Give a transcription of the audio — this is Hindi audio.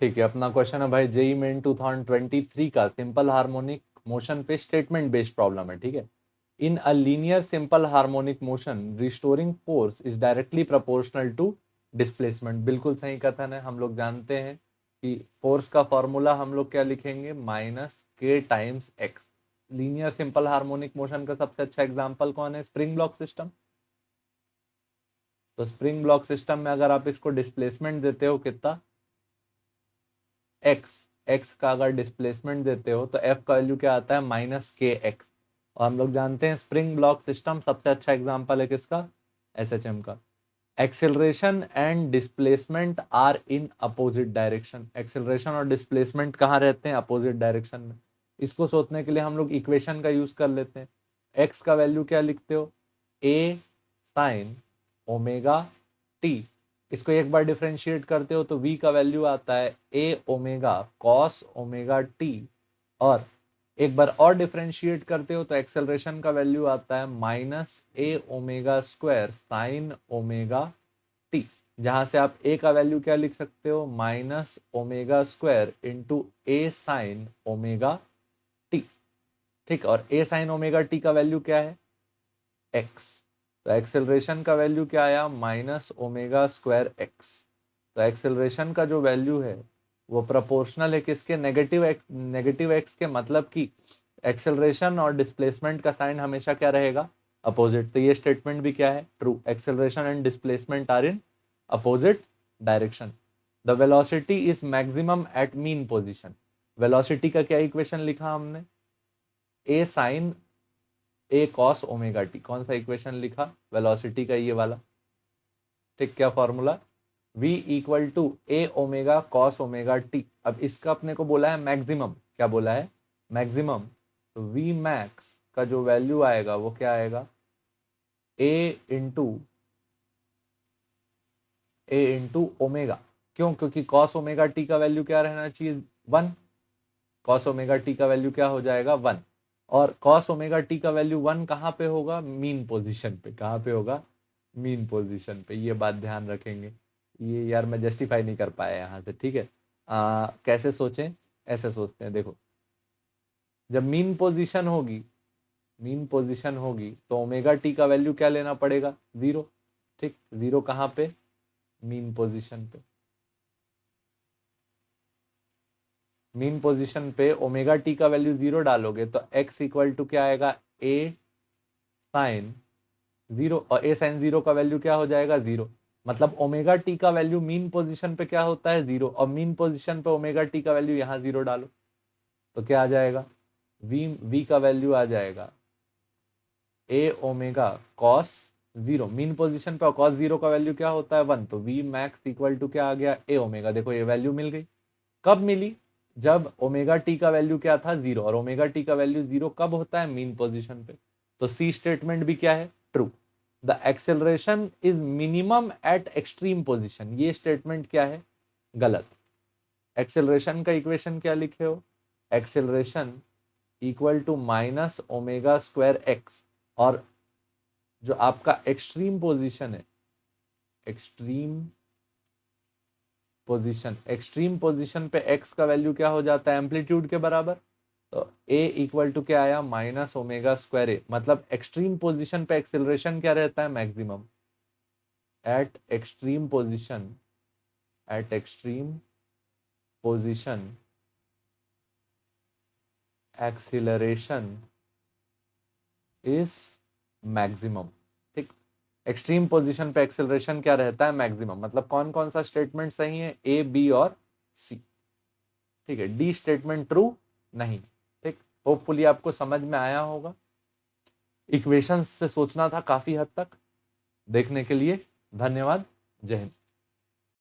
ठीक है, अपना क्वेश्चन है भाई जेई मेन 2023 का सिंपल हार्मोनिक मोशन पे स्टेटमेंट बेस्ड प्रॉब्लम है। ठीक है, in a linear simple harmonic motion restoring force is directly proportional to displacement. बिल्कुल सही कथन है। हम लोग जानते हैं कि फोर्स का फॉर्मूला हम लोग क्या लिखेंगे, माइनस के times x. Linear simple harmonic motion का सबसे अच्छा एग्जांपल कौन है, स्प्रिंग ब्लॉक सिस्टम। तो स्प्रिंग ब्लॉक सिस्टम में अगर आप इसको डिस्प्लेसमेंट देते हो कितना, एक्स, एक्स का अगर डिस्प्लेसमेंट देते हो तो एफ का वैल्यू क्या आता है, माइनस के एक्स। और हम लोग जानते हैं स्प्रिंग ब्लॉक सिस्टम सबसे अच्छा एग्जांपल है किसका, एसएचएम का। Acceleration and displacement are in opposite direction. Acceleration और डिस्प्लेसमेंट कहाँ रहते हैं, अपोजिट डायरेक्शन में। इसको सोचने के लिए हम लोग इक्वेशन का यूज कर लेते हैं। एक्स का वैल्यू क्या लिखते हो, ए साइन ओमेगा टी। इसको एक बार डिफ्रेंशिएट करते हो तो v का वैल्यू आता है ए ओमेगा कॉस ओमेगा टी। और एक बार और डिफ्रेंशिएट करते हो तो एक्सेलरेशन का वैल्यू आता है minus A omega square sine omega T. जहां से आप ए का वैल्यू क्या लिख सकते हो, माइनस ओमेगा स्क्वायर इंटू ए साइन ओमेगा टी। ठीक, और ए साइन ओमेगा टी का वैल्यू क्या है, एक्स। तो एक्सेलरेशन का वैल्यू क्या आया, माइनस ओमेगा स्क्वायर एक्स। तो एक्सेलरेशन का जो वैल्यू है वो प्रोपोर्शनल है किसके, नेगेटिव एक्स के। मतलब कि एक्सेलरेशन और डिस्प्लेसमेंट का साइन हमेशा क्या रहेगा, अपोजिट। तो ये स्टेटमेंट भी क्या है, true. Acceleration and displacement are in opposite direction. The velocity is maximum at mean position. Velocity का क्या इक्वेशन लिखा हमने, A sine A cos omega T. कौन सा इक्वेशन लिखा, वेलोसिटी का ये वाला। ठीक, क्या formula, v equal to A omega cos omega T. अब इसका अपने को बोला है मैक्सिमम, क्या बोला है, मैक्सिमम। तो v मैक्स का जो वैल्यू आएगा वो क्या आएगा, a इंटू ओमेगा। क्यों, क्योंकि कॉस ओमेगा टी का वैल्यू क्या रहना चाहिए, 1। कॉस ओमेगा टी का वैल्यू क्या हो जाएगा, 1। और कॉस ओमेगा टी का वैल्यू 1 कहाँ पे होगा, मीन पोजीशन पे। कहाँ पे होगा, मीन पोजीशन पे। ये बात ध्यान रखेंगे। ये यार मैं जस्टिफाई नहीं कर पाया यहाँ से। ठीक है, कैसे सोचें, ऐसे सोचते हैं। देखो, जब मीन पोजीशन होगी, मीन पोजीशन होगी तो ओमेगा टी का वैल्यू क्या लेना पड़ेगा, 0। ठीक, 0 कहाँ पे, मीन पोजीशन पे। मीन पोजीशन पे ओमेगा टी का वैल्यू 0 डालोगे तो x इक्वल टू क्या आएगा, ए साइन 0। और ए साइन 0 का वैल्यू क्या हो जाएगा, 0। मतलब ओमेगा टी का वैल्यू मीन पोजीशन पे क्या होता है, 0। और मीन पोजीशन पे ओमेगा टी का वैल्यू यहाँ 0 डालो तो क्या आ जाएगा, v का वैल्यू आ जाएगा ए ओमेगा कॉस 0। मीन पोजीशन पे कॉस 0 का वैल्यू क्या होता है, 1। तो v मैक्स इक्वल टू क्या आ गया, ए ओमेगा। देखो ये वैल्यू मिल गई। कब मिली, जब ओमेगा टी का वैल्यू क्या था, 0। और ओमेगा टी का वैल्यू 0 कब होता है, मीन पोजीशन पे। तो सी स्टेटमेंट भी क्या है, true. The acceleration is minimum at extreme position. ये स्टेटमेंट क्या है, गलत। एक्सेलरेशन का इक्वेशन क्या लिखे हो, acceleration equal to minus omega square X. और जो आपका एक्सट्रीम पोजीशन है, एक्सट्रीम पोजीशन, एक्सट्रीम पोजीशन पे एक्स का वैल्यू क्या हो जाता है, एम्पलीट्यूड के बराबर। तो ए इक्वल टू क्या आया, माइनस ओमेगा स्क्वायर ए। मतलब एक्सट्रीम पोजीशन पे एक्सेलरेशन क्या रहता है, maximum. Eight extreme position, eight extreme position acceleration is maximum. ठीक, एक्सट्रीम पोजीशन पे एक्सेलरेशन क्या रहता है, मैक्सिमम। मतलब कौन कौन सा स्टेटमेंट सही है, ए बी और सी। ठीक है, डी स्टेटमेंट ट्रू नहीं। ठीक, होपफुली आपको समझ में आया होगा। इक्वेशंस से सोचना था काफी हद तक। देखने के लिए धन्यवाद, जय हिंद।